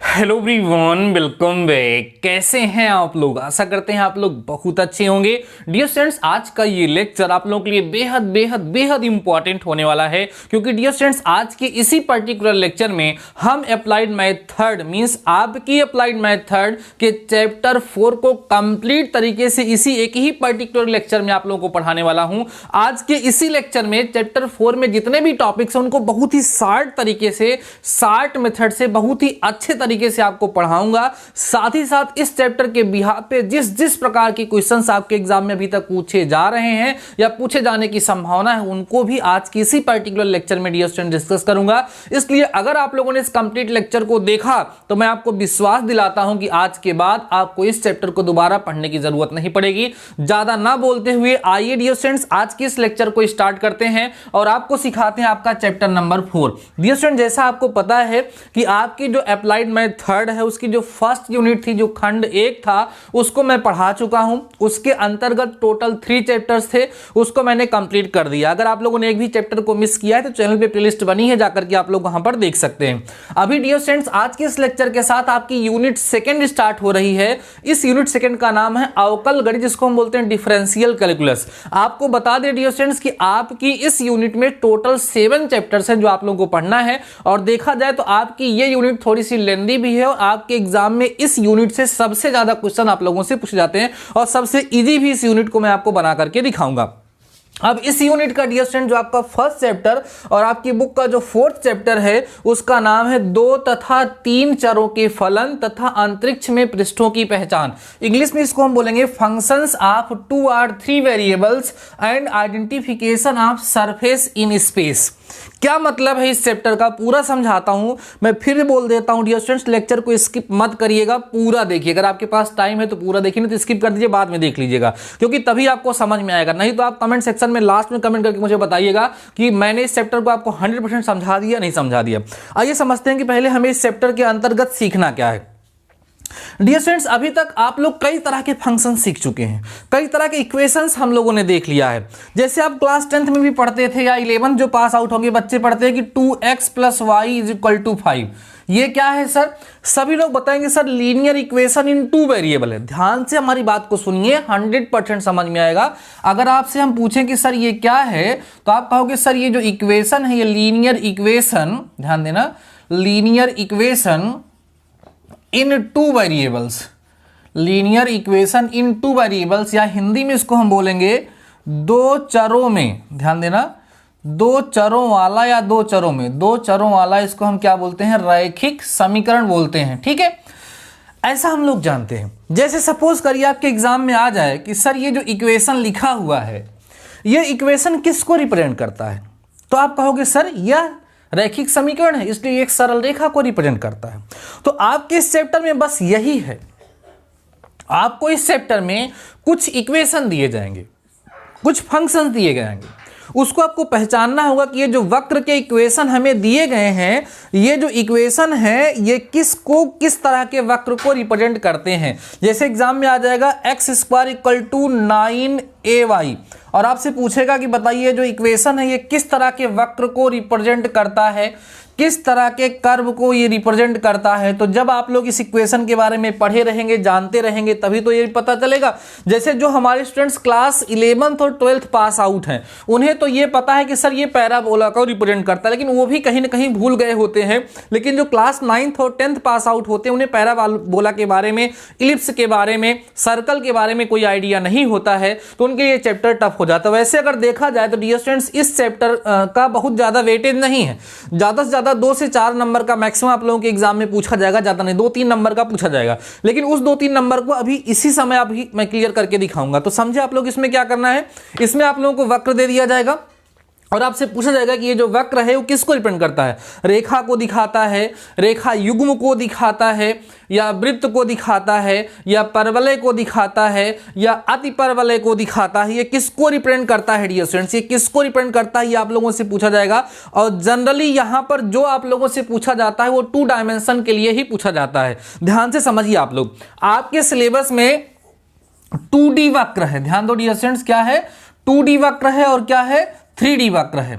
Hello everyone, welcome back. कैसे हैं आप लोग? आशा करते हैं आप लोग बहुत अच्छे होंगे। डियर स्टूडेंट्स, आज का ये लेक्चर आप लोगों के लिए बेहद बेहद बेहद इंपॉर्टेंट होने वाला है, क्योंकि डियर स्टूडेंट्स आज के इसी पर्टिकुलर लेक्चर में हम अप्लाइड मैथ थर्ड मींस आपकी अप्लाइड मैथ थर्ड के चैप्टर 4 को कंप्लीट तरीके से इसी एक ही पर्टिकुलर लेक्चर में आप लोगों को पढ़ाने वाला हूं। आज के इसी लेक्चर में चैप्टर 4 में जितने भी टॉपिक्स हैं उनको बहुत ही शार्ट तरीके से, शार्ट मेथड से, बहुत ही अच्छे तरीके से आपको पढ़ाऊंगा। साथ ही साथ इस चैप्टर के बिहाफ पे जिस जिस प्रकार के क्वेश्चंस आपके एग्जाम में अभी तक पूछे जा रहे हैं या पूछे जाने की संभावना है, उनको भी आज की इसी पर्टिकुलर लेक्चर में डियर स्टूडेंट डिस्कस करूंगा। इसलिए अगर आप लोगों ने इस कंप्लीट लेक्चर को देखा तो मैं आपको विश्वास दिलाता हूं कि आज के बाद आपको इस चैप्टर को दोबारा पढ़ने की जरूरत नहीं पड़ेगी। ज्यादा ना बोलते हुए आइए डियर स्टूडेंट्स आज के इस लेक्चर को स्टार्ट करते हैं और आपको सिखाते हैं आपका चैप्टर नंबर 4। डियर स्टूडेंट, जैसा आपको पता है कि आपकी जो अप्लाइड मैथ थर्ड है उसकी जो फर्स्ट यूनिट थी, जो खंड 1 था, उसको मैं पढ़ा चुका हूं। उसके अंतर्गत टोटल 3 चैप्टर्स थे, उसको मैंने कंप्लीट कर दिया। अगर आप लोगों ने एक भी चैप्टर को मिस किया है तो चैनल पे प्लेलिस्ट बनी है, जाकर के आप लोग वहां पर देख सकते हैं। अभी डियर स्टूडेंट्स आज के इस लेक्चर के साथ आपकी यूनिट 2 स्टार्ट हो रही है। इस यूनिट 2 का नाम है अवकल गणित, जिसको हम बोलते हैं डिफरेंशियल कैलकुलस। आपको बता दें डियर स्टूडेंट्स कि आपकी इस यूनिट में टोटल 7 चैप्टर्स हैं जो आप लोगों को पढ़ना है। और देखा जाए तो आपकी ये यूनिट थोड़ी सी लेंदी भी है और आपके एग्जाम में इस यूनिट से सबसे ज्यादा क्वेश्चन आप लोगों से पूछे जाते हैं और सबसे इजी भी इस यूनिट को मैं आपको बना करके दिखाऊंगा। अब इस यूनिट का डियर स्टूडेंट जो आपका फर्स्ट चैप्टर और आपकी बुक का जो 4th चैप्टर है उसका नाम है 2 तथा 3 चरों के फलन तथा अंतरिक्ष में पृष्ठों की पहचान। इंग्लिश में इसको हम बोलेंगे फंक्शंस ऑफ 2 और 3 variables and identification of surface in space. क्या मतलब है इस चैप्टर का पूरा समझाता हूं। मैं फिर बोल देता हूं डियर स्टूडेंट्स, लेक्चर को स्किप मत करिएगा, पूरा देखिए। अगर आपके पास टाइम है तो पूरा देखिए, नहीं तो स्किप कर दीजिए, बाद में देख लीजिएगा, क्योंकि तभी आपको समझ में आएगा। नहीं तो आप कमेंट सेक्शन में लास्ट में कमेंट करके मुझे बताइएगा कि मैंने इस चैप्टर को आपको 100% समझा दिया, नहीं समझा दिया। आइए समझते हैं कि पहले हमें इस चैप्टर के अंतर्गत सीखना क्या है। डियर स्टूडेंट्स, अभी तक आप लोग कई तरह के फंक्शन सीख चुके हैं, कई तरह के इक्वेशंस हम लोगों ने देख लिया है। जैसे आप क्लास 10th में भी पढ़ते थे या 11th जो पास आउट होंगे बच्चे पढ़ते हैं कि 2x + y = 5। ये क्या है सर? सभी लोग बताएंगे sir linear equation in 2 variable है। ध्यान से हमारी बात को सुनिए, 100% समझ में आएगा। अगर आपसे हम पूछें कि सर ये क्या है तो आप कहोगे सर ये जो इक्वेशन है ये लीनियर इक्वेशन, ध्यान देना, linear equation in 2 variables, linear equation in 2 variables, या हिंदी में इसको हम बोलेंगे 2 चरों में, ध्यान देना, 2 चरों वाला या 2 चरों में, 2 चरों वाला, इसको हम क्या बोलते हैं? रैखिक समीकरण बोलते हैं। ठीक है, ऐसा हम लोग जानते हैं। जैसे सपोज करिए आपके एग्जाम में आ जाए कि सर ये जो इक्वेशन लिखा हुआ है ये इक्वेशन किसको रिप्रेजेंट करता है, तो आप कहोगे सर यह रैखिक समीकरण है, इसलिए एक सरल रेखा को रिप्रेजेंट करता है। तो आपके इस चैप्टर में बस यही है, आपको इस चैप्टर में कुछ इक्वेशन दिए जाएंगे, कुछ फंक्शंस दिए जाएंगे, उसको आपको पहचानना होगा कि ये जो वक्र के इक्वेशन हमें दिए गए हैं, ये जो इक्वेशन है ये किसको, किस तरह के वक्र को रिप्रेजेंट करते हैं। जैसे एग्जाम में आ जाएगा x² = 9ay और आपसे पूछेगा कि बताइए जो इक्वेशन है ये किस तरह के वक्र को रिप्रेजेंट करता है, किस तरह के कर्व को ये रिप्रेजेंट करता है। तो जब आप लोग इस इक्वेशन के बारे में पढ़े रहेंगे, जानते रहेंगे, तभी तो ये पता चलेगा। जैसे जो हमारे स्टूडेंट्स क्लास 11th और 12th पास आउट हैं उन्हें तो ये पता है कि सर ये पैराबोला को रिप्रेजेंट करता है, लेकिन वो भी कहीं ना कहीं भूल गए होते हैं। लेकिन जो क्लास 9th और 10th पास आउट होते हैं उन्हें पैराबोला के बारे में, इलिप्स के बारे में, सर्कल के बारे में कोई आइडिया नहीं होता है, तो उनके ये चैप्टर टफ हो जाता है। वैसे अगर देखा जाए तो डियर स्टूडेंट्स इस चैप्टर का बहुत ज्यादा वेटेज नहीं है, ज्यादा से ज्यादा 2 से 4 नंबर का मैक्सिमम आप लोगों के एग्जाम में पूछा जाएगा, ज्यादा नहीं 2-3 नंबर का पूछा जाएगा। लेकिन उस 2-3 नंबर को अभी इसी समय अभी मैं क्लियर करके दिखाऊंगा। तो समझे आप लोग इसमें क्या करना है। इसमें आप लोगों को वक्र दे दिया जाएगा और आपसे पूछा जाएगा कि ये जो वक्र है वो किसको रिप्रेजेंट करता है। रेखा को दिखाता है, रेखा युग्म को दिखाता है, या वृत्त को दिखाता है, या परवलय को दिखाता है, या अतिपरवलय को दिखाता है। ये किसको रिप्रेजेंट करता है डियर स्टूडेंट्स, ये किसको रिप्रेजेंट करता है ये आप लोगों से पूछा जाएगा। और जनरली यहां पर जो आप लोगों से पूछा जाता है वो 2 डायमेंशन के लिए ही पूछा जाता है। ध्यान से समझिए आप लोग, आपके सिलेबस में 2D वक्र है, ध्यान दो डियर स्टूडेंट्स, क्या है? 2D वक्र है और क्या है? 3D वक्र है।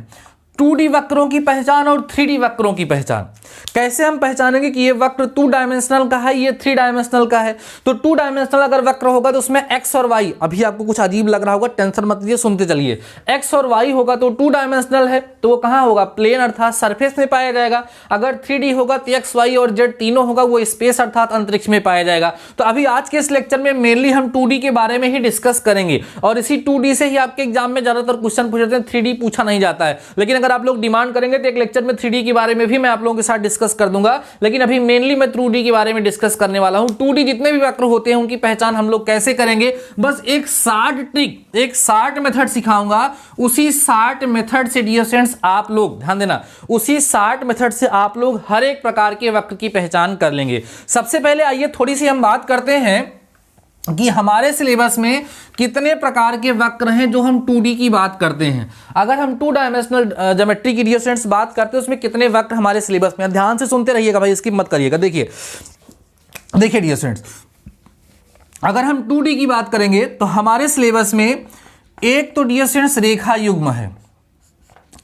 2D वक्रों की पहचान और 3D वक्रों की पहचान। कैसे हम पहचानेंगे कि ये वक्र 2 डायमेंशनल का है, ये 3 डायमेंशनल का है। तो 2 डायमेंशनल अगर वक्र होगा तो उसमें x और y, अभी आपको कुछ अजीब लग रहा होगा, टेंशन मत लीजिए, सुनते चलिए। x और y होगा तो 2 डायमेंशनल है, तो वो कहाँ होगा, प्लेन अर्थात सरफेस में पाया जाएगा। अगर 3D होगा तो x, y और z तीनों होगा, वो स्पेस अर्थात अंतरिक्ष में पाया जाएगा। तो अभी आज के इस लेक्चर में मेनली हम 2D के बारे में ही डिस्कस करेंगे, और इसी 2D से ही आपके एग्जाम में ज्यादातर क्वेश्चन पूछे जाते हैं, 3D पूछा नहीं जाता है। लेकिन अगर आप लोग डिमांड करेंगे तो एक लेक्चर में 3D के बारे में भी मैं आप लोगों के साथ डिस्कस कर दूंगा, लेकिन अभी मेनली मैं 2D के बारे में डिस्कस करने वाला हूं। 2D जितने भी वक्र होते हैं उनकी पहचान हम लोग कैसे करेंगे, बस एक शार्ट ट्रिक, एक शार्ट मेथड सिखाऊंगा। उसी शार्ट मेथड से डियर स्टूडेंट्स आप लोग ध्यान देना, उसी शार्ट मेथड से आप लोग हर एक प्रकार के वक्र की पहचान कर लेंगे। सबसे पहले आइए थोड़ी सी हम बात करते हैं कि हमारे सिलेबस में कितने प्रकार के वक्र हैं जो हम 2D की बात करते हैं। अगर हम 2 डायमेंशनल ज्योमेट्री की डियर स्टूडेंट्स बात करते हैं, उसमें कितने वक्र हमारे सिलेबस में, ध्यान से सुनते रहिएगा भाई, स्किप मत करिएगा। देखिए डियर स्टूडेंट्स, अगर हम 2D की बात करेंगे तो हमारे सिलेबस में एक तो डियर स्टूडेंट्स रेखा युग्म है।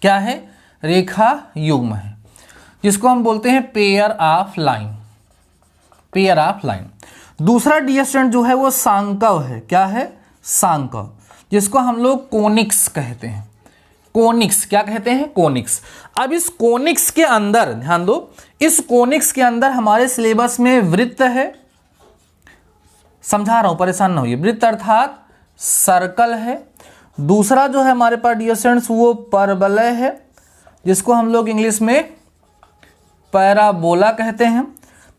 क्या है, रेखा युग्म है, जिसको हम बोलते हैं pair of line, pair of line. दूसरा डियर स्टूडेंट जो है वो सांकव है। क्या है, सांकव, जिसको हम लोग कोनिक्स कहते हैं। कोनिक्स क्या कहते हैं, कोनिक्स। अब इस कोनिक्स के अंदर ध्यान दो, इस कोनिक्स के अंदर हमारे सिलेबस में वृत्त है, समझा रहा हूं परेशान ना होइए, वृत्त अर्थात सर्कल है। दूसरा जो है हमारे पास डियर स्टूडेंट्स वो परवलय है, जिसको हम लोग इंग्लिश में पैराबोला कहते हैं।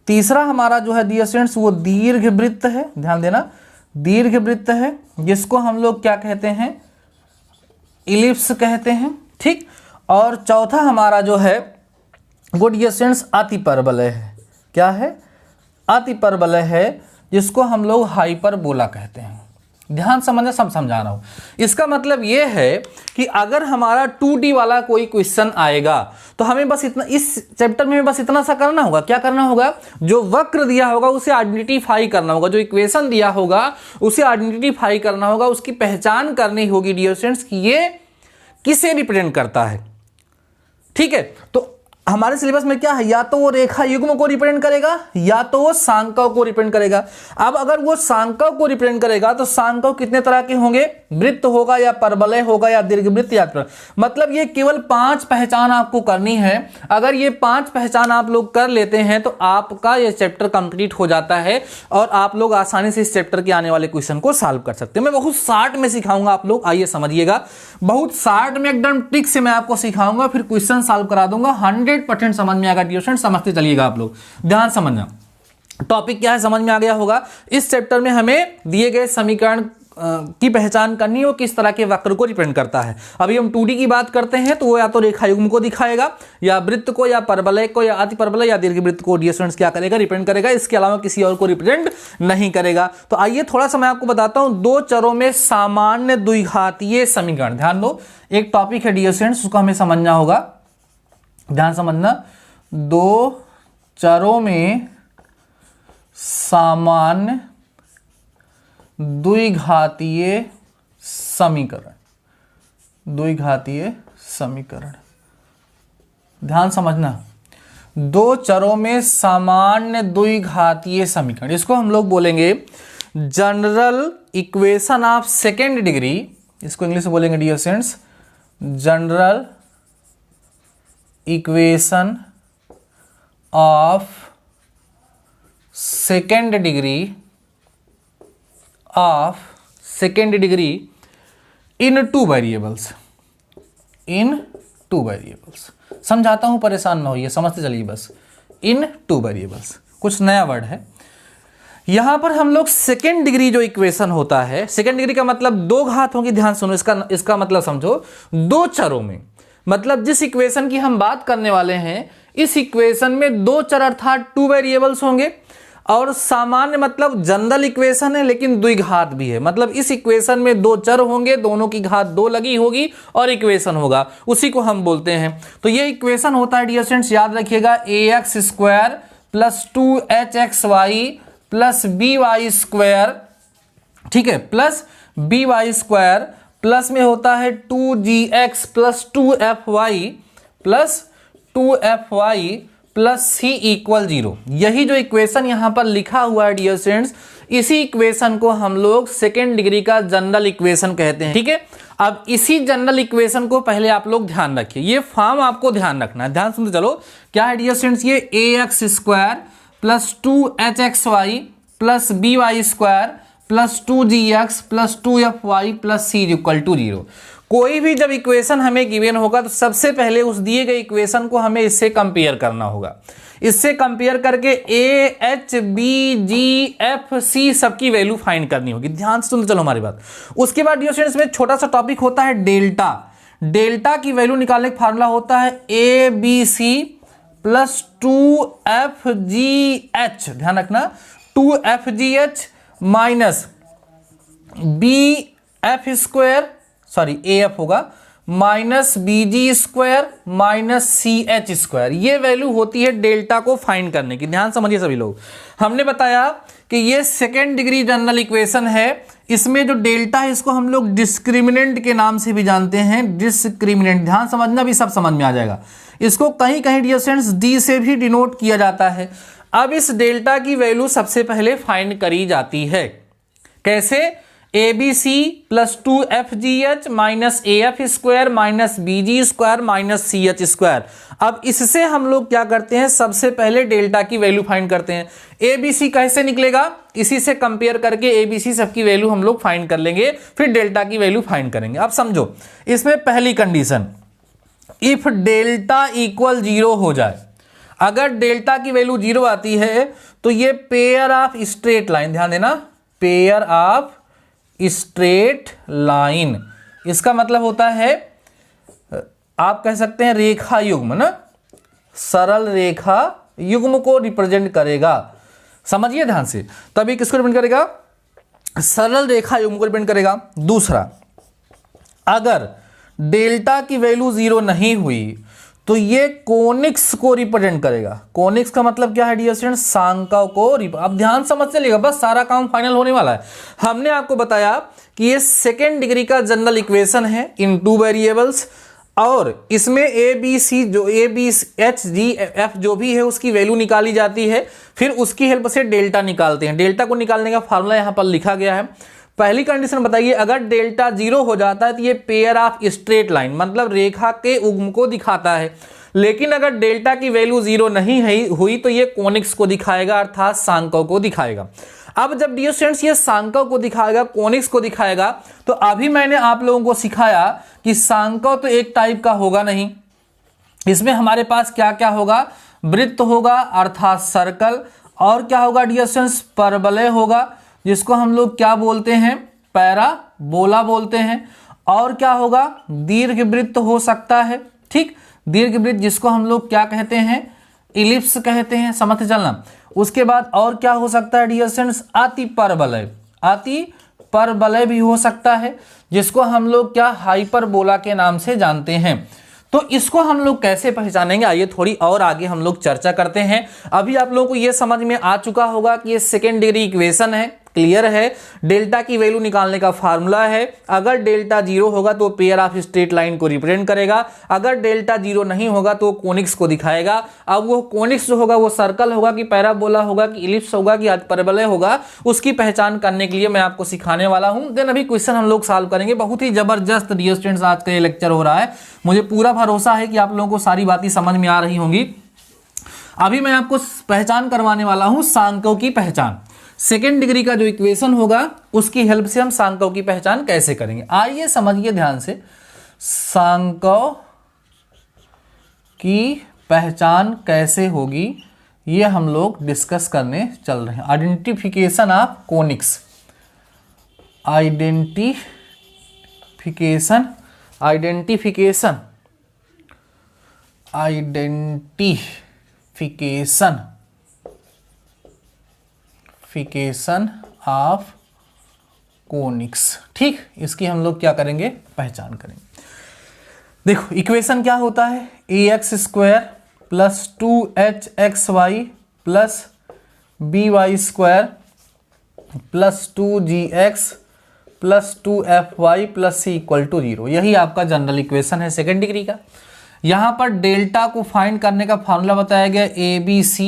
तीसरा हमारा जो है डियर स्टूडेंट्स वो दीर्घ वृत्त है, ध्यान देना, दीर्घ वृत्त है, जिसको हम लोग क्या कहते हैं, इलिप्स कहते हैं। ठीक, और चौथा हमारा जो है वो डियर स्टूडेंट्स अतिपरवलय है। क्या है, अतिपरवलय है, जिसको हम लोग हाइपरबोला कहते हैं। ध्यान समझना, सब समझा रहा हूं। इसका मतलब यह है कि अगर हमारा 2D वाला कोई क्वेश्चन आएगा तो हमें बस इतना, इस चैप्टर में बस इतना सा करना होगा। क्या करना होगा, जो वक्र दिया होगा उसे आइडेंटिफाई करना होगा, जो इक्वेशन दिया होगा उसे आइडेंटिफाई करना होगा, उसकी पहचान करनी होगी डियर स्टूडेंट्स कि ये किसे रिप्रेजेंट करता है। ठीक है, तो हमारे सिलेबस में क्या है, या तो वो रेखा युग्म को रिप्रेजेंट करेगा या तो वो सांकव को रिप्रेजेंट करेगा। अब अगर वो सांकव को रिप्रेजेंट करेगा तो सांकव कितने तरह के होंगे, वृत्त होगा या परवलय होगा या दीर्घवृत्त या मतलब ये केवल 5 पहचान आपको करनी है। अगर ये 5 पहचान आप लोग कर लेते हैं तो आपका ये चैप्टर कंप्लीट हो जाता है और आप लोग आसानी से इस चैप्टर के आने वाले क्वेश्चन को सॉल्व कर सकते हैं। मैं बहुत शार्ट में सिखाऊंगा, आप लोग आइए समझिएगा, बहुत शार्ट में एकदम ट्रिक से मैं आपको सिखाऊंगा, फिर क्वेश्चन सॉल्व करा दूंगा। 100% समझ में आएगा डियर स्टूडेंट, समझते चलिएगा आप लोग, ध्यान समझना। टॉपिक क्या है समझ में आ गया होगा। इस चैप्टर में हमें दिए गए समीकरण की पहचान करनी है, वो किस तरह के वक्र को रिप्रेजेंट करता है। अभी हम 2D की बात करते हैं तो वो या तो रेखा युग्म को दिखाएगा या वृत्त को या परवलय को या अतिपरवलय या दीर्घवृत्त को डियर स्टूडेंट्स क्या करेगा, रिप्रेजेंट करेगा। इसके अलावा किसी और को रिप्रेजेंट नहीं करेगा। तो आइए थोड़ा सा मैं आपको बताता हूं, 2 चरों में सामान्य द्विघातीय समीकरण। ध्यान दो, एक टॉपिक है डियर स्टूडेंट्स, उसको हमें समझना होगा, ध्यान समझना। 2 चरों में सामान्य द्विघातीय समीकरण, द्विघातीय समीकरण, ध्यान समझना। 2 चरों में सामान्य द्विघातीय समीकरण, इसको हम लोग बोलेंगे general equation of second degree. इसको इंग्लिश में बोलेंगे dear students general equation of second degree in 2 variables, in 2 variables. समझाता हूं, परेशान ना होइए, समझते चलिए बस। इन 2 वेरिएबल्स कुछ नया वर्ड है यहां पर। हम लोग सेकेंड डिग्री जो इक्वेशन होता है, सेकेंड डिग्री का मतलब 2 घात होंगी। ध्यान सुनो, इसका मतलब समझो, 2 चरों में, मतलब जिस इक्वेशन की हम बात करने वाले हैं, इस इक्वेशन में 2 चर अर्थात 2 वेरिएबल्स होंगे। और सामान्य मतलब जनरल इक्वेशन है लेकिन द्विघात भी है, मतलब इस इक्वेशन में 2 चर होंगे, दोनों की घात 2 लगी होगी और इक्वेशन होगा, उसी को हम बोलते हैं। तो ये इक्वेशन होता है डियर स्टूडेंट्स, याद रखिएगा, ax² + 2hxy + by², ठीक है, प्लस by², प्लस में होता है 2gx + 2fy plus 2fy plus C equal 0। यही जो इक्वेशन यहां पर लिखा हुआ है डियर स्टूडेंट्स, इसी इक्वेशन को हम लोग सेकेंड डिग्री का जनरल इक्वेशन कहते हैं। ठीक है, अब इसी जनरल इक्वेशन को पहले आप लोग ध्यान रखिए, ये फॉर्म आपको ध्यान रखना है, ध्यान सुनते चलो। क्या है डियर स्टूडेंट्स, ये ax square plus 2hxy plus by square plus 2gx plus 2fy plus C equal to 0। कोई भी जब इक्वेशन हमें गिवन होगा तो सबसे पहले उस दिए गए इक्वेशन को हमें इससे कंपेयर करना होगा। इससे कंपेयर करके a h b g f c सबकी वैल्यू फाइंड करनी होगी। ध्यान से सुन चलो हमारी बात। उसके बाद डियर स्टूडेंट्स में छोटा सा टॉपिक होता है डेल्टा। डेल्टा की वैल्यू निकालने का फार्मूला होता है a b c plus 2fgh, ध्यान रखना 2fgh minus bf square, sorry af होगा, minus bg square minus ch square. ये वैल्यू होती है डेल्टा को फाइंड करने की। ध्यान समझिए सभी लोग, हमने बताया कि ये सेकेंड डिग्री जनरल इक्वेशन है। इसमें जो डेल्टा है इसको हम लोग डिस्क्रिमिनेंट के नाम से भी जानते हैं, डिस्क्रिमिनेंट। ध्यान समझना, भी सब समझ में आ जाएगा। इसको कहीं कहीं डियर स्टूडेंट्स डी से भी डिनोट किया जाता है। अब इस डेल्टा की वैल्यू सबसे पहले फाइंड करी जाती है। कैसे? A B C plus 2fgh minus AF square minus BG square minus CH square. अब इससे हम लोग क्या करते हैं, सबसे पहले डेल्टा की वैल्यू फाइंड करते हैं। ABC कैसे निकलेगा, इसी से कंपेयर करके ABC सबकी वैल्यू हम लोग फाइंड कर लेंगे, फिर डेल्टा की वैल्यू फाइंड करेंगे। अब समझो, इसमें पहली कंडीशन, इफ डेल्टा इक्वल 0 हो जाए, अगर डेल्टा की वैल्यू 0 आती है तो ये पेयर ऑफ स्ट्रेट लाइन, ध्यान देना, पेयर ऑफ स्ट्रेट लाइन, इसका मतलब होता है आप कह सकते हैं रेखा युग्म ना, सरल रेखा युग्म को रिप्रेजेंट करेगा। समझिए ध्यान से, तभी किसको रिप्रेजेंट करेगा, सरल रेखा युग्म को रिप्रेजेंट करेगा। दूसरा, अगर डेल्टा की वैल्यू 0 नहीं हुई तो ये कोनिक्स को रिप्रेजेंट करेगा। कोनिक्स का मतलब क्या है डियर स्टूडेंट्स, सांका को। अब ध्यान समझ चलिएगा, बस सारा काम फाइनल होने वाला है। हमने आपको बताया कि ये सेकेंड डिग्री का जनरल इक्वेशन है इन 2 वेरिएबल्स, और इसमें ए बी सी जो A B H G F जो भी है उसकी वैल्यू निकाली जाती है, फिर उसकी हेल्प से डेल्टा निकालते हैं। डेल्टा को निकालने का फार्मूला यहां पर लिखा गया है। पहली कंडीशन बताइए, अगर डेल्टा 0 हो जाता है तो ये पेयर ऑफ स्ट्रेट लाइन, मतलब रेखा के उग्म को दिखाता है। लेकिन अगर डेल्टा की वैल्यू 0 नहीं हुई तो ये कोनिक्स को दिखाएगा, अर्थात सांकों को दिखाएगा। अब जब डियर स्टूडेंट्स ये सांकों को दिखाएगा, कोनिक्स को दिखाएगा, तो अभी मैंने आप लोगों को सिखाया कि सांकों तो एक टाइप का होगा नहीं, इसमें हमारे पास क्या क्या होगा, वृत्त होगा अर्थात सर्कल, और क्या होगा डियर स्टूडेंट्स, परवलय होगा जिसको हम लोग क्या बोलते हैं, पैराबोला बोलते हैं, और क्या होगा, दीर्घवृत्त हो सकता है। ठीक, दीर्घवृत्त जिसको हम लोग क्या कहते हैं, इलिप्स कहते हैं, समझ चलना। उसके बाद और क्या हो सकता है डियर स्टूडेंट्स, अति परवलय, अति परवलय भी हो सकता है, जिसको हम लोग क्या हाइपरबोला के नाम से जानते हैं। तो इसको हम लोग कैसे पहचानेंगे, आइए थोड़ी और आगे हम लोग चर्चा करते हैं। अभी आप लोगों को यह समझ में आ चुका होगा कि ये सेकेंड डिग्री इक्वेशन है, क्लियर है। डेल्टा की वैल्यू निकालने का फार्मूला है, अगर डेल्टा 0 होगा तो पेयर ऑफ स्ट्रेट लाइन को रिप्रेजेंट करेगा, अगर डेल्टा 0 नहीं होगा तो कोनिक्स को दिखाएगा। अब वो कोनिक्स जो होगा वो सर्कल होगा कि पैराबोला होगा कि इलिप्स होगा कि परवलय होगा, उसकी पहचान करने के लिए मैं आपको सिखाने वाला हूं। देन अभी क्वेश्चन हम लोग सॉल्व करेंगे। बहुत ही जबरदस्त डियर स्टूडेंट्स आज का ये लेक्चर हो रहा है, मुझे पूरा भरोसा है कि आप लोगों को सारी बातें समझ में आ रही होंगी। अभी मैं आपको पहचान करवाने वाला हूं सांकों की पहचान। सेकेंड डिग्री का जो इक्वेशन होगा उसकी हेल्प से हम सांकों की पहचान कैसे करेंगे, आइए समझिए ध्यान से। सांकों की पहचान कैसे होगी ये हम लोग डिस्कस करने चल रहे हैं। Identification of conics, identification of conics. ठीक, इसकी हम लोग क्या करेंगे, पहचान करेंगे। देखो इक्वेशन क्या होता है, ax square plus 2hxy plus by square plus 2gx plus 2fy plus c equal to 0। यही आपका जनरल इक्वेशन है सेकेंड डिग्री का। यहां पर डेल्टा को फाइंड करने का फॉर्मूला बताया गया ABC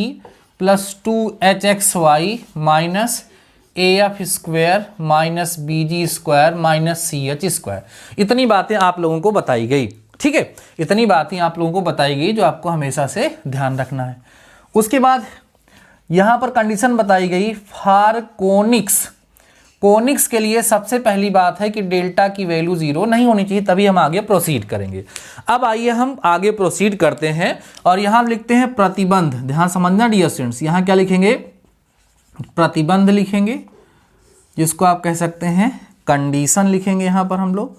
plus 2HXY minus AF square minus BG square minus CH square. इतनी बातें आप लोगों को बताई गई, ठीक है, इतनी बातें आप लोगों को बताई गई जो आपको हमेशा से ध्यान रखना है। उसके बाद यहां पर कंडीशन बताई गई फॉर कोनिक्स। कोनिक्स के लिए सबसे पहली बात है कि डेल्टा की वैल्यू 0 नहीं होनी चाहिए, तभी हम आगे प्रोसीड करेंगे। अब आइए हम आगे प्रोसीड करते हैं और यहां लिखते हैं प्रतिबंध। ध्यान समझना डियर स्टूडेंट्स, यहां क्या लिखेंगे, प्रतिबंध लिखेंगे, जिसको आप कह सकते हैं कंडीशन लिखेंगे। यहां पर हम लोग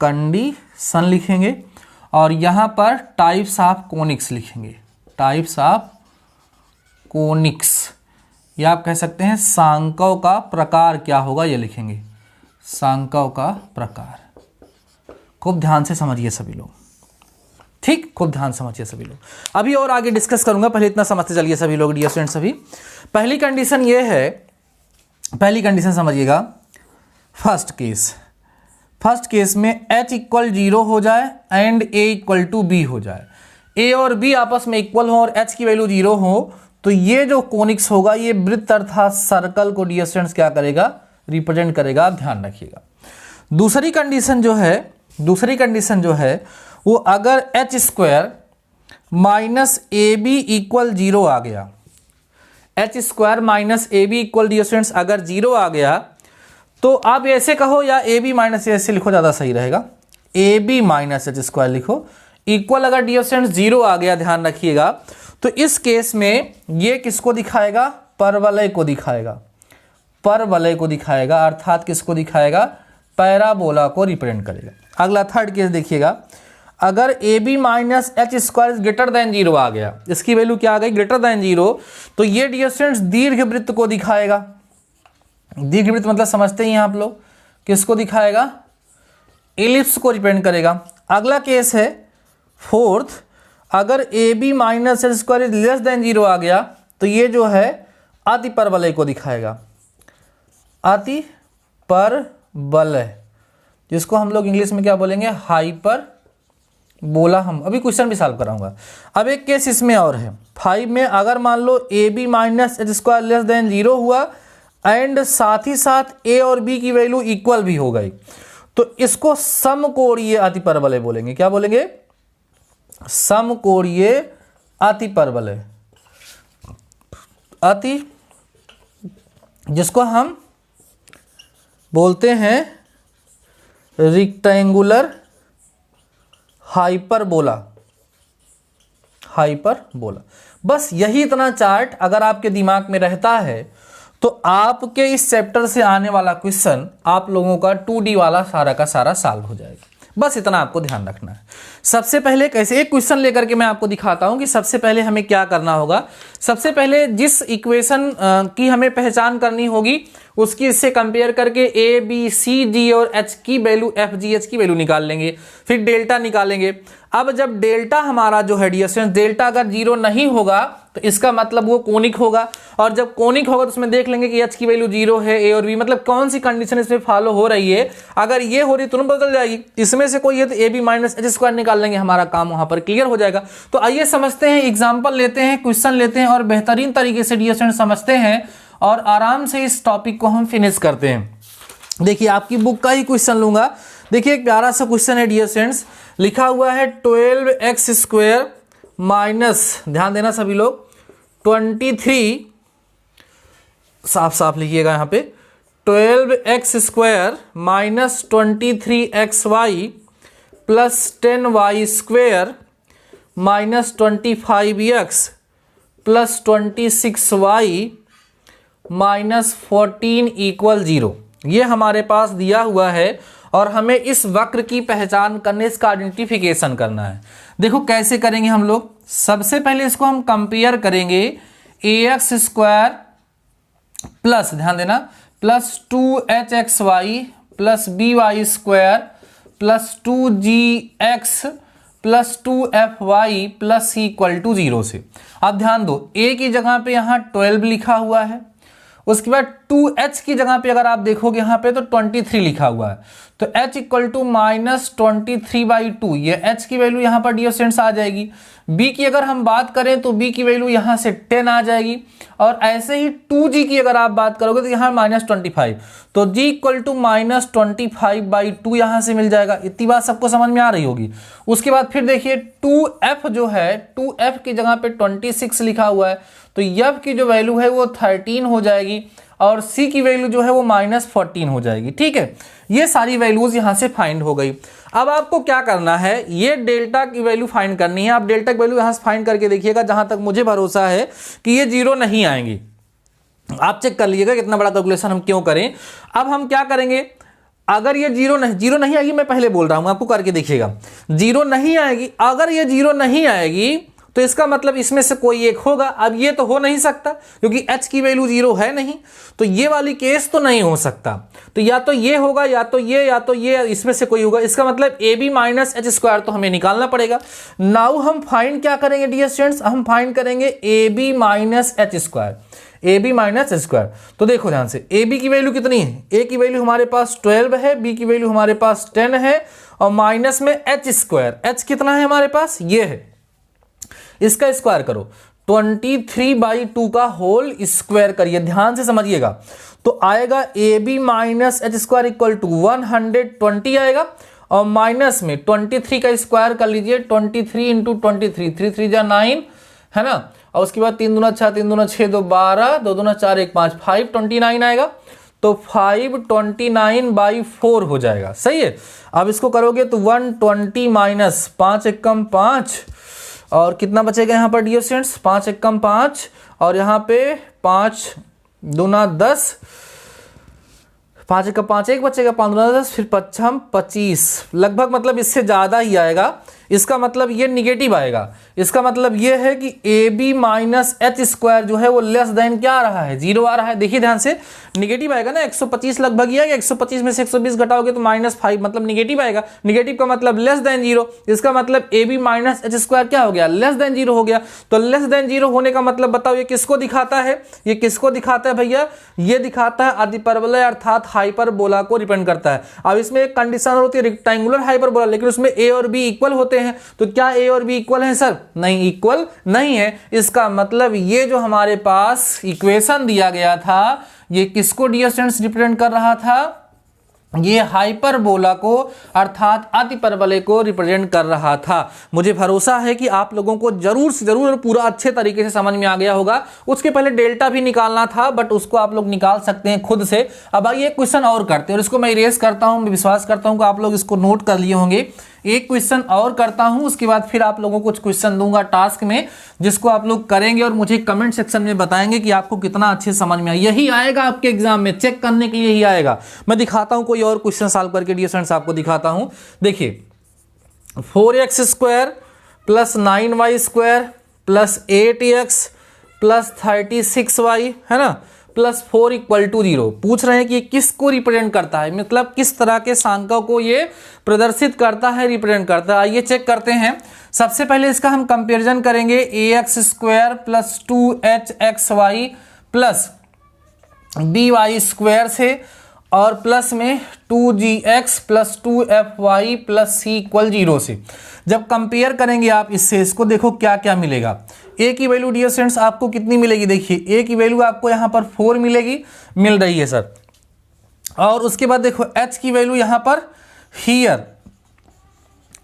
कंडीशन लिखेंगे और यहां पर टाइप्स ऑफ कोनिक्स लिखेंगे, टाइप्स ऑफ कोनिक्स, या आप कह सकते हैं सांकों का प्रकार क्या होगा, ये लिखेंगे, सांकों का प्रकार। खूब ध्यान से समझिए सभी लोग, ठीक, खूब ध्यान समझिए सभी लोग। अभी और आगे डिस्कस करूंगा, पहले इतना समझते चलिए सभी लोग डियर स्टूडेंट्स। सभी पहली कंडीशन ये है, पहली कंडीशन समझिएगा, फर्स्ट केस में H इक्वल 0 हो जाए and A equal to B हो जाए, A और B आपस में इक्वल हो और H की वैल्यू 0 हो, तो ये जो कोनिक्स होगा ये वृत्त अर्थात सर्कल को डियर स्टूडेंट्स क्या करेगा, रिप्रेजेंट करेगा, ध्यान रखिएगा। दूसरी कंडीशन जो है वो अगर H square minus AB equal 0 आ गया, H square minus AB equal dear students अगर 0 आ गया, तो आप ऐसे कहो या AB माइनस ऐसे लिखो, ज़्यादा सही रहेगा, AB माइनस H स्क्वायर लिखो, इक्वल अगर डियर स्टूडेंट्स 0 आ गया, ध्यान रखिएगा, तो इस केस में ये किसको दिखाएगा, परवलय को दिखाएगा, परवलय को दिखाएगा, अर्थात किसको दिखाएगा, पैराबोला को रिप्रेजेंट करेगा। अगला थर्ड केस देखिएगा, अगर AB minus H square greater than 0 आ गया, इसकी वैल्यू क्या आ गई, ग्रेटर देन 0, तो ये डियर स्टूडेंट्स दीर्घवृत्त को दिखाएगा। दीर्घवृत्त मतलब समझते ही हैं आप लोग, किसको दिखाएगा, एलिप्स को रिप्रेजेंट करेगा। अगला केस है फोर्थ, अगर AB minus H square less than 0 आ गया, तो ये जो है अति परवलय को दिखाएगा, अति परवलय, जिसको हम लोग इंग्लिश में क्या बोलेंगे, हाइपर बोला। हम अभी क्वेश्चन भी सॉल्व कराऊंगा। अब एक केस इसमें और है, 5 में अगर मान लो AB minus H square less than 0 हुआ एंड साथ ही साथ A और B की वैल्यू इक्वल भी हो गई, तो इसको समकोणीय अति परवलय बोलेंगे। क्या बोलेंगे, समकोणीय अति परवलय, अति, जिसको हम बोलते हैं रेक्टेंगुलर हाइपरबोला, हाइपरबोला। बस यही इतना चार्ट अगर आपके दिमाग में रहता है तो आपके इस चैप्टर से आने वाला क्वेश्चन आप लोगों का 2D वाला सारा का सारा सॉल्व हो जाएगा। बस इतना आपको ध्यान रखना है। सबसे पहले कैसे, एक क्वेश्चन लेकर के मैं आपको दिखाता हूं कि सबसे पहले हमें क्या करना होगा। सबसे पहले जिस इक्वेशन की हमें पहचान करनी होगी उसकी इससे कंपेयर करके A, B, C, D और H की वैल्यू, F, G, H की वैल्यू निकाल लेंगे, फिर डेल्टा निकालेंगे। अब जब डेल्टा हमारा जो है डियर स्टूडेंट्स, डेल्टा अगर 0 नहीं होगा तो इसका मतलब वो कोनिक होगा, और जब कोनिक होगा तो उसमें देख लेंगे कि H की वैल्यू 0 है, A और B, मतलब कौन सी कंडीशन इसमें फॉलो हो रही है। अगर ये हो रही तुरंत बदल जाएगी, इसमें से कोई है तो AB माइनस H स्क्वायर निकाल लेंगे, हमारा काम वहां पर क्लियर हो जाएगा। तो आइए समझते हैं, एग्जाम्पल लेते हैं, क्वेश्चन लेते हैं और बेहतरीन तरीके से डियर स्टूडेंट्स समझते हैं और आराम से इस टॉपिक को हम फिनिश करते हैं। देखिए आपकी बुक का ही क्वेश्चन लूंगा। देखिए एक प्यारा सा क्वेश्चन है डियर स्टूडेंट्स, लिखा हुआ है 12x स्क्वायर माइनस, ध्यान देना सभी लोग, 23, साफ साफ लिखिएगा यहाँ पे, 12x square minus 23xy plus 10y square minus 25x plus 26y minus 14 equal 0, ये हमारे पास दिया हुआ है और हमें इस वक्र की पहचान करने, इसका आइडेंटिफिकेशन करना है। देखो कैसे करेंगे हम लोग, सबसे पहले इसको हम कंपेयर करेंगे ax स्क्वायर प्लस, ध्यान देना, plus 2hxy plus by square plus 2gx plus 2fy plus equal to 0 से। अब ध्यान दो, a की जगह पे यहाँ 12 लिखा हुआ है, उसके बाद 2h की जगह पे अगर आप देखोगे यहाँ पे तो 23 लिखा हुआ है, तो h इक्वल टू -23/2, ये h की वैल्यू यहाँ पर डियर स्टूडेंट्स आ जाएगी। b की अगर हम बात करें तो b की वैल्यू यहाँ से 10 आ जाएगी, और ऐसे ही 2g की अगर आप बात करोगे तो यहाँ -25, तो g इक्वल टू -25/2 यहाँ से मिल जाएगा। इतनी बात सबको समझ में आ रही होगी। उसके बाद फिर देखिए 2f जो है, 2f की जगह पे 26 लिखा हुआ है, तो f की जो वैल्यू है वो 13 हो जाएगी, और c की वैल्यू जो है वो -14 हो जाएगी। ठीक है, ये सारी वैल्यूज यहाँ से फाइंड हो गई। अब आपको क्या करना है, ये डेल्टा की वैल्यू फाइंड करनी है। आप डेल्टा की वैल्यू यहाँ से फाइंड करके देखिएगा, जहां तक मुझे भरोसा है कि ये 0 नहीं आएंगी। आप चेक कर लीजिएगा कितना बड़ा कैलकुलेशन हम क्यों करें। अब हम क्या करेंगे, अगर ये जीरो नहीं आएगी, मैं पहले बोल रहा हूं आपको, करके देखिएगा, 0 नहीं आएगी। अगर ये 0 नहीं आएगी तो इसका मतलब इसमें से कोई एक होगा। अब ये तो हो नहीं सकता क्योंकि h की वैल्यू 0 है नहीं, तो ये वाली केस तो नहीं हो सकता। तो या तो ये होगा, या तो ये, इसमें से कोई होगा। इसका मतलब ab माइनस एच स्क्वायर तो हमें निकालना पड़ेगा। नाउ हम फाइंड क्या करेंगे डियर स्टूडेंट्स, हम फाइंड करेंगे ab minus H square, ab minus H square. तो देखो ध्यान से, ab की वैल्यू कितनी है, a की वैल्यू हमारे पास 12 है, b की वैल्यू हमारे पास 10 है, और माइनस में एच स्क्वायर, h कितना है हमारे पास, ये है, इसका स्क्वायर करो, 23/2 का होल स्क्वायर करिए, ध्यान से समझिएगा। तो आएगा ab minus H square equal to 120 आएगा, और माइनस में 23 का स्क्वायर कर लीजिए, 23 इंटू 23, 3 3 जा 9 है ना, और उसके बाद 3 दूना 6, 3 दूना 6, 2 12, 2 दूना 4, 1 5, 529 आएगा। तो 529/4 हो जाएगा, सही है। अब इसको करोगे तो 120 माइनस 5 एकम 5, और कितना बचेगा यहाँ पर डियर स्टूडेंट्स, 5 एकम 5, और यहाँ पे 5 दूना 10, 5 एकम 5 एक बचेगा, 5 दूना 10, फिर 5 25, लगभग मतलब इससे ज़्यादा ही आएगा। इसका मतलब ये निगेटिव आएगा। इसका मतलब ये है कि ab माइनस एच स्क्वायर जो है वो लेस देन क्या आ रहा है, 0 आ रहा है। देखिए ध्यान से, निगेटिव आएगा ना, 125 लगभग ही आएगा, 125 में से 120 घटाओगे तो -5, मतलब निगेटिव आएगा। निगेटिव का मतलब लेस देन 0, इसका मतलब ab माइनस एच स्क्वायर क्या हो गया, लेस देन 0 हो गया। तो लेस देन 0 होने का मतलब बताओ ये किसको दिखाता है, ये किसको दिखाता है भैया, ये दिखाता है अतिपरवलय अर्थात हाइपरबोला को रिप्रेजेंट करता है। अब इसमें एक कंडीशन होती है रेक्टेंगुलर हाइपरबोला, लेकिन उसमें a और b इक्वल होते हैं। तो क्या a और b इक्वल है सर, नहीं, इक्वल नहीं है। इसका मतलब ये जो हमारे पास इक्वेशन दिया गया था, ये किसको डियर स्टूडेंट्स रिप्रेजेंट कर रहा था, ये हाइपरबोला को अर्थात अतिपरवलय को रिप्रेजेंट कर रहा था। मुझे भरोसा है कि आप लोगों को जरूर से जरूर पूरा अच्छे तरीके से समझ में आ गया होगा। उसके पहले डेल्टा भी निकालना था, बट उसको आप लोग निकाल सकते हैं खुद से। अब आइए क्वेश्चन और करते हैं, और इसको मैं इरेज करता हूं। मैं विश्वास करता हूं कि आप लोग इसको नोट कर लिए होंगे। एक क्वेश्चन और करता हूं, उसके बाद फिर आप लोगों को कुछ क्वेश्चन दूंगा टास्क में, जिसको आप लोग करेंगे और मुझे कमेंट सेक्शन में बताएंगे कि आपको कितना अच्छे समझ में आया। यही आएगा आपके एग्जाम में, चेक करने के लिए ही आएगा। मैं दिखाता हूं कोई और क्वेश्चन सॉल्व करके डियर स्टूडेंट्स आपको दिखाता हूं। देखिए 4x square plus 9y square plus 8x plus 36y है ना, प्लस 4 इक्वल टू 0। पूछ रहे हैं कि ये किसको रिप्रेजेंट करता है, मतलब किस तरह के सांख्यों को ये प्रदर्शित करता है, रिप्रेजेंट करता है। आइए चेक करते हैं। सबसे पहले इसका हम कंपैरिजन करेंगे, ax square plus 2hxy plus by square से, और प्लस में 2gx plus 2fy plus c equal 0 से। जब कंपेयर करेंगे आप इससे, इसको देखो क्या क्या मिलेगा। a की वैल्यू डियर स्टूडेंट्स आपको कितनी मिलेगी, देखिए a की वैल्यू आपको यहाँ पर 4 मिलेगी, मिल रही है सर। और उसके बाद देखो h की वैल्यू यहाँ पर हियर,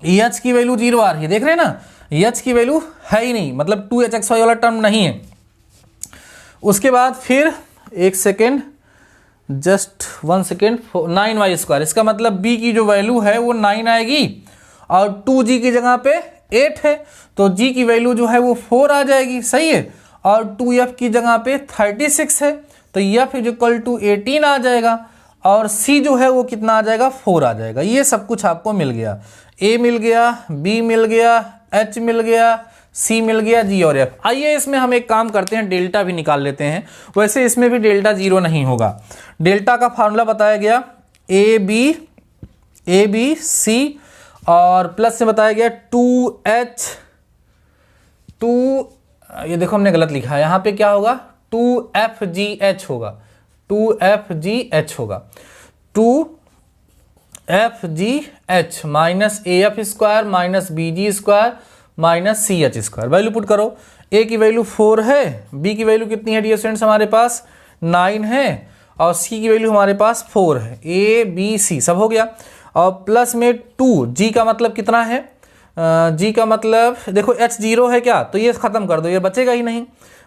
h की वैल्यू 0 आ रही है, देख रहे हैं ना, h की वैल्यू है ही नहीं, मतलब 2hxy वाला टर्म नहीं है। उसके बाद फिर एक second, just 1 second, 9y square, इसका मतलब b की जो वैल्यू है वो 9 आएगी, और 2g की जगह पे 8 है, तो g की वैल्यू जो है वो 4 आ जाएगी, सही है। और 2f की जगह पे 36 है, तो f इक्वल टू 18 आ जाएगा, और c जो है वो कितना आ जाएगा, 4 आ जाएगा। ये सब कुछ आपको मिल गया, a मिल गया, b मिल गया, h मिल गया, c मिल गया, g और f। आइए इसमें हम एक काम करते हैं, डेल्टा भी निकाल लेते हैं। वैसे इसमें भी डेल्टा 0 नहीं होगा। डेल्टा का फार्मूला बताया गया a b c, और प्लस से बताया गया 2 ये देखो हमने गलत लिखा है, यहाँ पे क्या होगा 2fgh होगा, 2FGH होगा, 2FGH minus AF square minus BG square minus CH square. Value put करो, A की वैल्यू 4 है, B की वैल्यू कितनी है डियर स्टूडेंट्स हमारे पास 9 है, और C की वैल्यू हमारे पास 4 है। A B C सब हो गया, और प्लस में 2, G का मतलब कितना है, G का मतलब देखो H 0 है क्या, तो ये खत्म कर दो, ये बचेगा ही नहीं,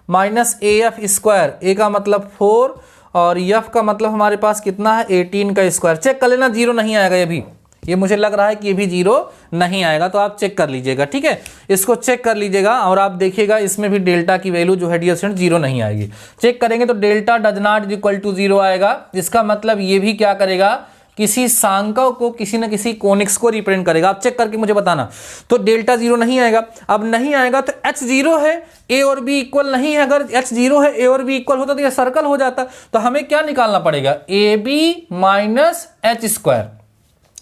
माइनस AF स्क्वायर, A का मतलब 4 और F का मतलब हमारे पास कितना है 18 का स्क्वायर। चेक कर लेना, 0 नहीं आएगा ये भी, ये मुझे लग रहा है कि ये भी 0 नहीं आएगा, तो आप चेक कर लीजिएगा, ठीक है, इसको चेक कर लीजिएगा और आप देखिएगा इसमें भी डेल्टा की वैल्यू जो है डियर स्टूडेंट 0 नहीं आएगी। चेक करेंगे तो delta does not equal to 0 आएगा, इसका मतलब ये भी क्या करेगा, किसी सांकव को, किसी न किसी कोनिक्स को रिप्रेजेंट करेगा। आप चेक करके मुझे बताना। तो डेल्टा 0 नहीं आएगा, अब नहीं आएगा तो H 0 है, A और B इक्वल नहीं है, अगर H 0 है A और B इक्वल होता तो ये सर्कल हो जाता। तो हमें क्या निकालना पड़ेगा, AB माइनस H स्क्वायर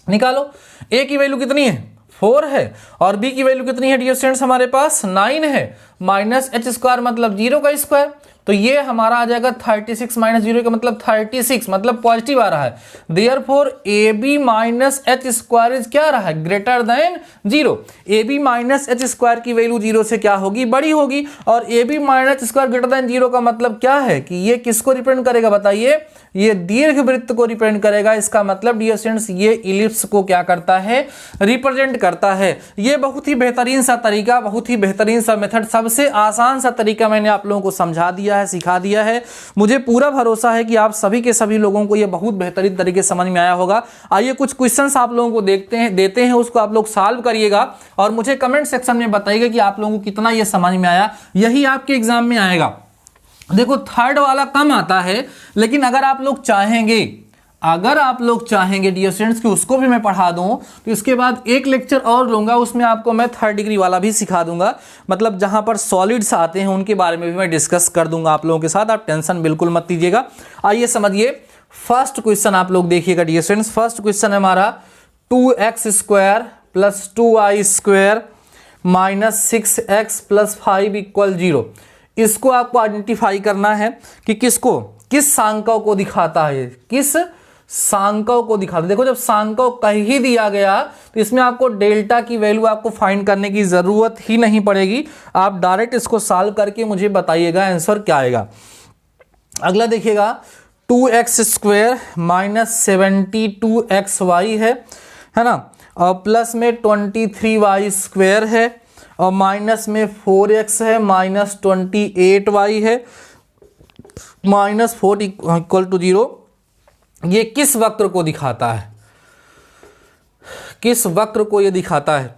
निकालो। A की वैल्यू कितनी है 4 है, और B की वैल्यू कितनी है डियर स्टूडेंट्स हमारे पास 9 है, माइनस H स्क्वायर मतलब 0 का स्क्वायर, तो ये हमारा आ जाएगा 36 माइनस 0 का मतलब 36, मतलब पॉजिटिव आ रहा है। Therefore AB minus H square is क्या आ रहा है, greater than 0। AB minus H square की वैल्यू 0 से क्या होगी, बड़ी होगी, और AB minus square greater than 0 का मतलब क्या है कि ये किसको रिप्रेजेंट करेगा बताइए, ये दीर्घवृत्त को रिप्रेजेंट करेगा। इसका मतलब डियर स्टूडेंट्स ये इलिप्स को क्या करता है, रिप्रेजेंट करता है। ये बहुत ही बेहतरीन सा तरीका, बहुत ही बेहतरीन सा मेथड, सबसे आसान सा तरीका मैंने आप लोगों को समझा दिया है, सिखा दिया है। मुझे पूरा भरोसा है कि आप सभी के सभी लोगों को ये बहुत बेहतरीन तरीके से समझ में आया होगा। आइए कुछ क्वेश्चंस आप लोगों को देते हैं, उसको आप लोग सॉल्व करिएगा और मुझे कमेंट सेक्शन में बताइएगा कि आप लोगों को कितना ये समझ में आया। यही आपके एग्जाम में आएगा। देखो थर्ड वाला कम आता है, लेकिन अगर आप लोग चाहेंगे डियर स्टूडेंट्स कि उसको भी मैं पढ़ा दूं, तो इसके बाद एक लेक्चर और लूंगा, उसमें आपको मैं 3rd डिग्री वाला भी सिखा दूंगा। मतलब जहां पर सॉलिड्स आते हैं उनके बारे में भी मैं डिस्कस कर दूंगा आप लोगों के साथ, आप टेंशन बिल्कुल मत लीजिएगा। आइए समझिए, फर्स्ट क्वेश्चन आप लोग देखिएगा डियर स्टूडेंट्स। फर्स्ट क्वेश्चन है हमारा 2x square plus 2y square minus 6x plus 5 equal 0। इसको आपको आइडेंटिफाई करना है कि किसको, किस सांकव को दिखाता है, किस सांकव को दिखाता है। देखो जब सांकव कह ही दिया गया तो इसमें आपको डेल्टा की वैल्यू आपको फाइंड करने की जरूरत ही नहीं पड़ेगी, आप डायरेक्ट इसको सॉल्व करके मुझे बताइएगा आंसर क्या आएगा। अगला देखिएगा 2x स्क्वायर माइनस 72xy है ना, और प्लस में 23y स्क्वायर है, और माइनस में 4x है, माइनस 28y है, माइनस 4 इक्वल टू 0। ये किस वक्र को दिखाता है, किस वक्र को ये दिखाता है,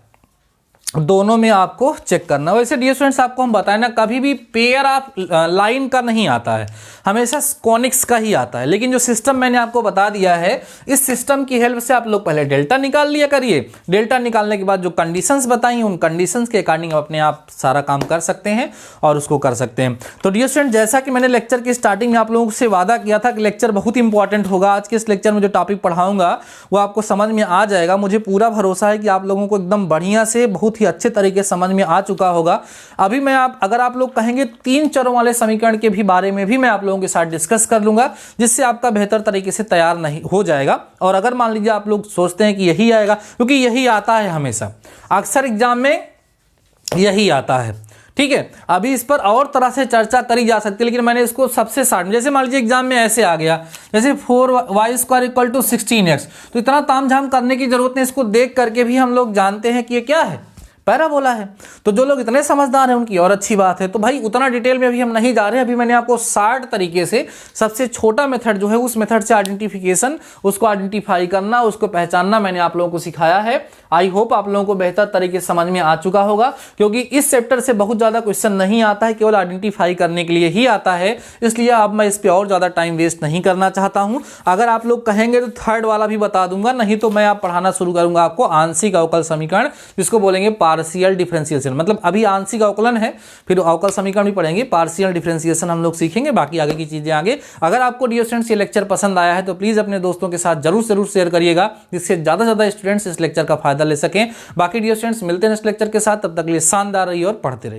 दोनों में आपको चेक करना। वैसे डियर स्टूडेंट्स आपको हम बताएं ना, कभी भी पेयर ऑफ लाइन का नहीं आता है, हमेशा कॉनिक्स का ही आता है। लेकिन जो सिस्टम मैंने आपको बता दिया है, इस सिस्टम की हेल्प से आप लोग पहले डेल्टा निकाल लिया करिए। डेल्टा निकालने के बाद जो कंडीशंस बताई, उन कंडीशंस के अकॉर्डिंग अपने आप सारा काम कर सकते हैं और उसको कर सकते हैं। तो डियर स्टूडेंट, जैसा कि मैंने लेक्चर की स्टार्टिंग में आप लोगों से वादा किया था कि लेक्चर बहुत इंपॉर्टेंट होगा, आज के इस लेक्चर में जो टॉपिक पढ़ाऊंगा वो आपको समझ में आ जाएगा। मुझे पूरा भरोसा है कि आप लोगों को एकदम बढ़िया से, बहुत ही अच्छे तरीके समझ में आ चुका होगा। अभी मैं अगर आप लोग कहेंगे 3 चरों वाले समीकरण के भी बारे में भी मैं आप लोगों के साथ डिस्कस कर लूंगा, जिससे आपका बेहतर तरीके से तैयार नहीं हो जाएगा। और अगर मान लीजिए आप लोग सोचते हैं कि यही आएगा, क्योंकि यही आता है हमेशा, अक्सर एग्जाम में यही आता है, ठीक है। अभी इस पर और तरह से चर्चा करी जा सकती है, लेकिन मैंने इसको सबसे शॉर्ट में, जैसे मान लीजिए एग्जाम में ऐसे आ गया, जैसे 4y square equal to 16x, तो इतना तामझाम करने की जरूरत नहीं, इसको देख करके भी हम लोग जानते हैं कि ये क्या है, पैराबोला है। तो जो लोग इतने समझदार हैं उनकी और अच्छी बात है। तो भाई उतना डिटेल में अभी हम नहीं जा रहे हैं, अभी मैंने आपको शार्ट तरीके से सबसे छोटा मेथड जो है उस मेथड से आइडेंटिफिकेशन, उसको आइडेंटिफाई करना, उसको पहचानना मैंने आप लोगों को सिखाया है। आई होप आप लोगों को बेहतर तरीके से समझ में आ चुका होगा, क्योंकि इस चैप्टर से बहुत ज्यादा क्वेश्चन नहीं आता है, केवल आइडेंटिफाई करने के लिए ही आता है। इसलिए अब मैं इस पर और ज्यादा टाइम वेस्ट नहीं करना चाहता हूं। अगर आप लोग कहेंगे तो 3rd वाला भी बता दूंगा, नहीं तो मैं आप पढ़ाना शुरू करूंगा आपको आंशिक अवकल समीकरण, जिसको बोलेंगे पार्शियल डिफरेंशिएशन। मतलब अभी आंशिक अवकलन है, फिर अवकल समीकरण भी पढ़ेंगे, पार्शियल डिफरेंशिएशन हम लोग सीखेंगे, बाकी आगे की चीजें आगे। अगर आपको डियर स्टूडेंट्स ये लेक्चर पसंद आया है तो प्लीज अपने दोस्तों के साथ जरूर शेयर करिएगा, जिससे ज्यादा से ज्यादा स्टूडेंट्स इस लेक्चर का फायदा ले सकें। बाकी डियर स्टूडेंट्स मिलते हैं इस लेक्चर के साथ, तब तक के लिए शानदार रहिए और पढ़ते रहिए।